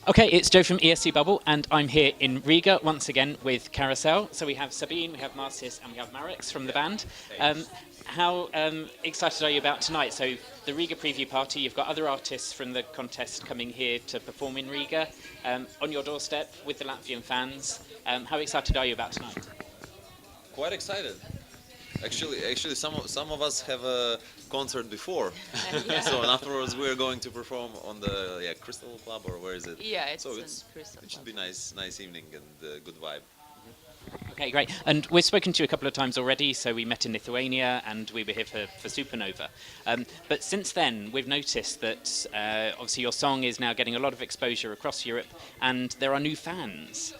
Okay, it's Joe from ESCBubble, and I'm here in Riga once again with Carousel. So we have Sabine, we have Marcis, and we have Mareks from the band. How excited are you about tonight? So the Riga preview party, you've got other artists from the contest coming here to perform in Riga, on your doorstep with the Latvian fans. How excited are you about tonight? Quite excited. Actually, some of us have a concert before, so and afterwards we're going to perform on the Crystal Club, or where is it? Yeah, it's Crystal. It should be nice evening and good vibe. Okay, great. And we've spoken to you a couple of times already, so we met in Lithuania and we were here for Supernova. But since then, we've noticed that obviously your song is now getting a lot of exposure across Europe and there are new fans.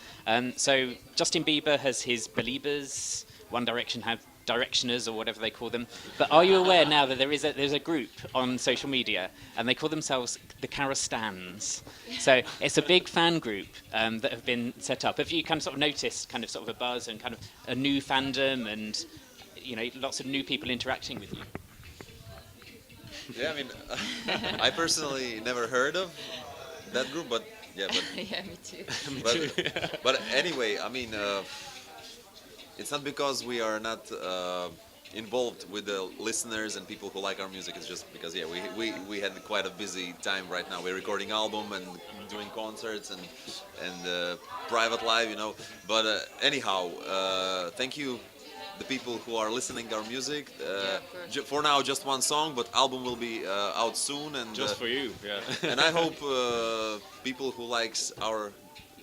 So Justin Bieber has his Beliebers, One Direction have Directioners, or whatever they call them. But are you aware now that there's a group on social media and they call themselves the Carastans? So it's a big fan group that have been set up. Have you kind of sort of noticed kind of sort of a buzz and kind of a new fandom and lots of new people interacting with you? Yeah, I mean, I personally never heard of that group, but yeah, me too. But anyway, I mean. It's not because we are not involved with the listeners and people who like our music. It's just because we had quite a busy time right now. We're recording album and doing concerts and private live, But anyhow, thank you, the people who are listening our music. For now, just one song, but album will be out soon. And just for you, yeah. And I hope people who likes our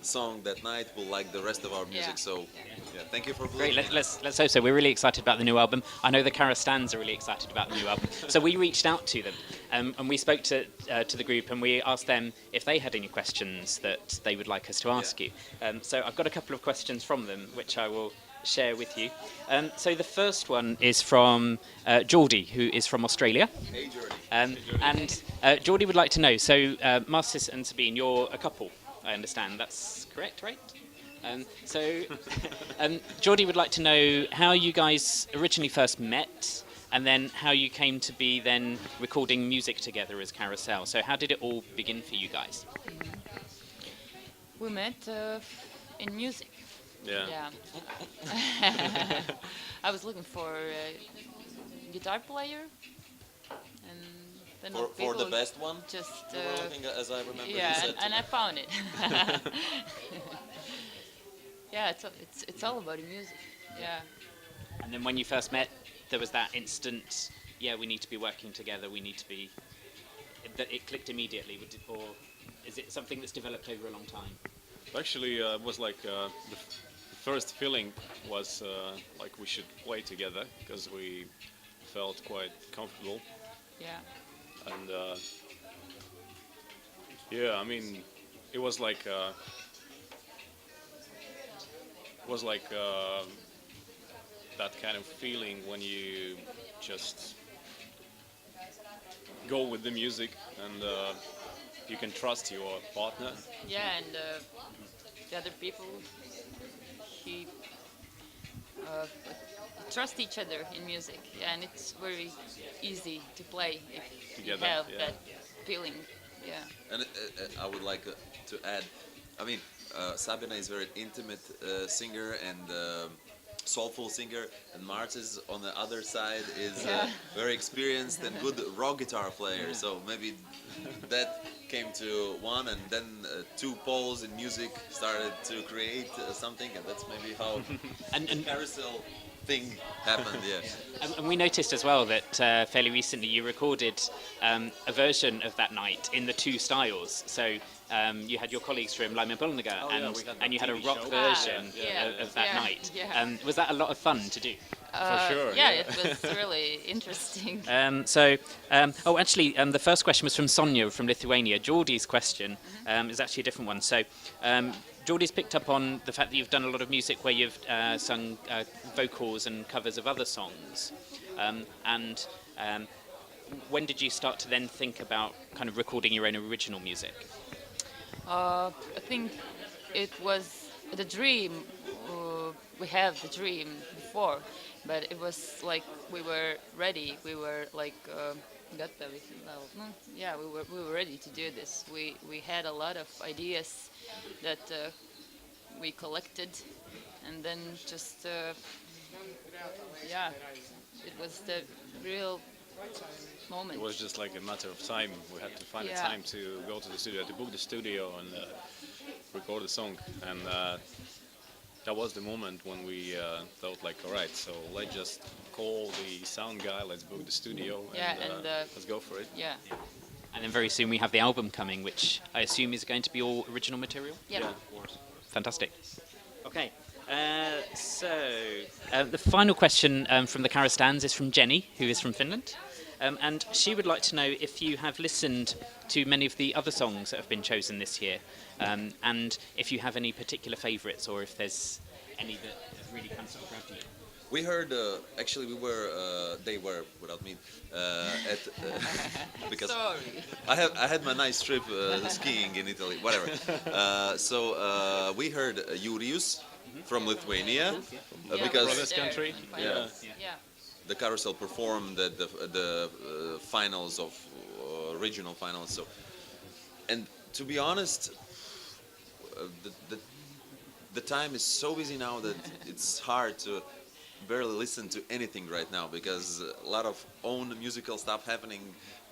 song that night will like the rest of our music. So thank you for great. Let's hope so. We're really excited about the new album. I know the Carastans are really excited about the new album. So we reached out to them and we spoke to the group and we asked them if they had any questions that they would like us to ask you. So I've got a couple of questions from them which I will share with you. So the first one is from Geordie, who is from Australia. Hey, Geordie. And Geordie would like to know, so Marcis and Sabine, you're a couple, I understand. That's correct, right? So Geordie would like to know how you guys originally first met and then how you came to be then recording music together as Carousel. So how did it all begin for you guys? We met in music. Yeah. I was looking for a guitar player, and then for the best one. Just you were looking, as I remember. yeah, and I found it. Yeah, it's all about music. Yeah. And then when you first met, there was that instant, we need to be working together. We need to be. It clicked immediately, or is it something that's developed over a long time? Actually, it was like the first feeling was like we should play together because we felt quite comfortable. Yeah. And I mean, it was like that kind of feeling when you just go with the music and you can trust your partner. Yeah, and the other people, he trust each other in music. Yeah, and it's very easy to play if together, you have that feeling. Yeah. And I would like to add, I mean, Sabina is a very intimate singer and soulful singer, and Martis on the other side is very experienced and good rock guitar player. So maybe that came to one, and then two poles in music started to create something, and that's maybe how and Carousel thing happened. And we noticed as well that fairly recently you recorded a version of that night in the two styles. So you had your colleagues from Latvia Eurovision and you had a rock version of that night. Yeah. Was that a lot of fun to do? For sure. Yeah, it was really interesting. The first question was from Sonia from Lithuania. Geordie's question is actually a different one. So Geordie's picked up on the fact that you've done a lot of music where you've sung vocals and covers of other songs. When did you start to then think about kind of recording your own original music? I think it was the dream. We have the dream before, but it was like we were ready. We were like готовы. Yeah, we were ready to do this. We had a lot of ideas that we collected, and then just yeah, it was the real moment. It was just like a matter of time. We had to find a Yeah. time to go to the studio, to book the studio and record the song. And that was the moment when we thought like, all right, so let's just call the sound guy, let's book the studio, Yeah, and let's go for it. yeah, And then very soon we have the album coming, which I assume is going to be all original material. yeah. Fantastic. Okay. The final question from the Carousel is from Jenny, who is from Finland. And she would like to know if you have listened to many of the other songs that have been chosen this year, and if you have any particular favourites, or if there's any that have really kind of sort of grabbed you. We heard, actually, they were, without me, at because Sorry. I had my nice trip skiing in Italy, whatever. So we heard Jurius from Lithuania Yeah, because Brothers there. country. Yeah. Yeah. the Carousel performed at the finals of regional finals. So, and to be honest, the time is so busy now that it's hard to barely listen to anything right now because a lot of own musical stuff happening.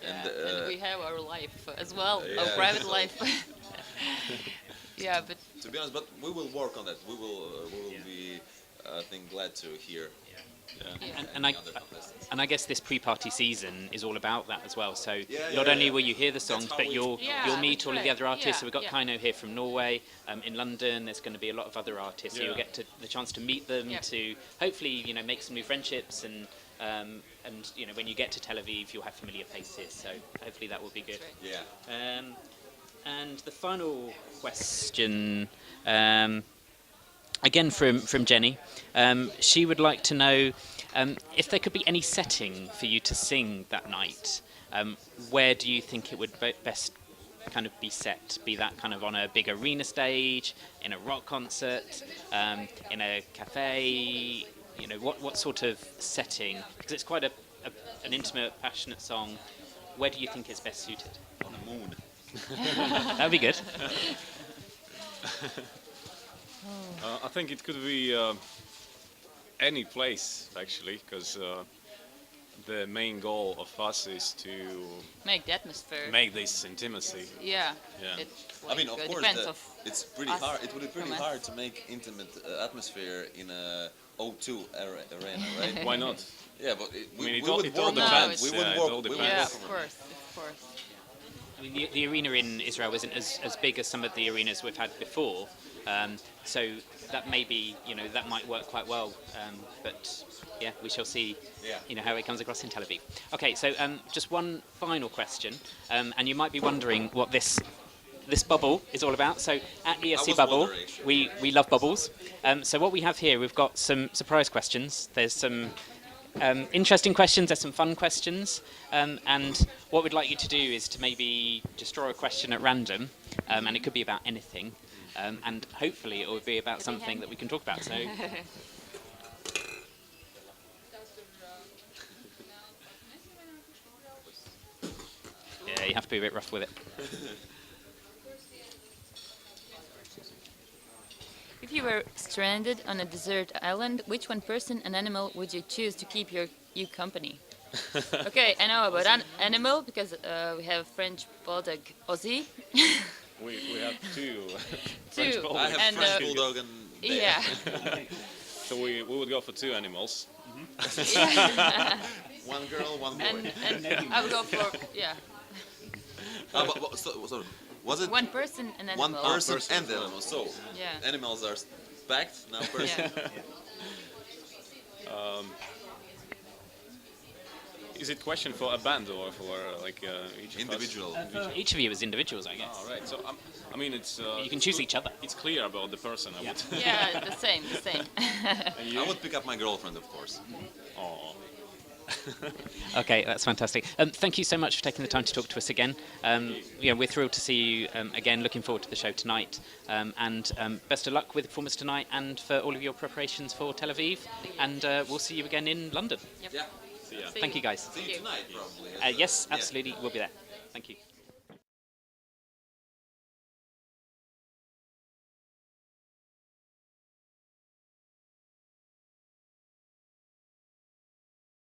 Yeah, And, and we have our life as well, yeah, our private so- life. Yeah, but to be honest, but we will work on that. We will be, I think, glad to hear. yeah. And I guess this pre-party season is all about that as well. So Yeah, not yeah, only yeah. will you hear the songs, how but we- you'll Yeah, meet that's all of the right. other artists. Yeah, So we've got yeah. Kaino here from Norway. In London, there's going to be a lot of other artists. So Yeah. you'll get the chance to meet them, Yeah. to hopefully make some new friendships, and when you get to Tel Aviv, you'll have familiar faces. So hopefully that will be good. That's right. Yeah. And the final question, again from Jenny, she would like to know if there could be any setting for you to sing that night. Where do you think it would best kind of be set? Be that kind of on a big arena stage, in a rock concert, in a cafe? What sort of setting? Because it's quite an intimate, passionate song. Where do you think it's best suited? On the moon. That would be good. I think it could be any place actually, because the main goal of us is to Make the atmosphere. make this intimacy. Yeah. Yeah. It's I mean, like, of course, depends of it's pretty us, hard. It would be pretty from us. hard to make intimate atmosphere in a O2 arena, right? Why not? Yeah, but it we all- would it all work on depends. that. We Yeah, would it work. all We would depends. Yeah, work of on course, of course. I mean, the arena in Israel isn't as big as some of the arenas we've had before, so that may be, that might work quite well. But yeah, we shall see, Yeah. how it comes across in Tel Aviv. Okay, so just one final question, and you might be wondering what this bubble is all about. So at ESCBubble, wondering, actually. we love bubbles. So what we have here, we've got some surprise questions. There's some interesting questions, there's some fun questions, and what we'd like you to do is to maybe just draw a question at random, and it could be about anything, and hopefully it will be about something that we can talk about. So yeah, you have to be a bit rough with it. If you were stranded on a desert island, which one person and animal would you choose to keep you company? Okay, I know about an animal because we have French bulldog Ozzy. We have two. Two. bulldog. I have And, French bulldog and bear. Yeah. So we would go for two animals. One girl, one boy. and I would go for So was it one person and one animal. person person. and animal? So Yeah. animals are packed now. Person. Yeah. Is it question for a band or for each of Individual. For each of you as individuals, I guess. Us? All right. So I mean, it's You can choose each other. It's clear about the person. I would. Yeah, the same. And you? I would pick up my girlfriend, of course. Oh. Okay, that's fantastic. Thank you so much for taking the time to talk to us again. We're thrilled to see you again. Looking forward to the show tonight, and best of luck with the performance tonight, and for all of your preparations for Tel Aviv. And we'll see you again in London. Yep. Yeah. See ya. Thank you, guys. See you tonight, probably. Yes, absolutely. We'll be there. Thank you.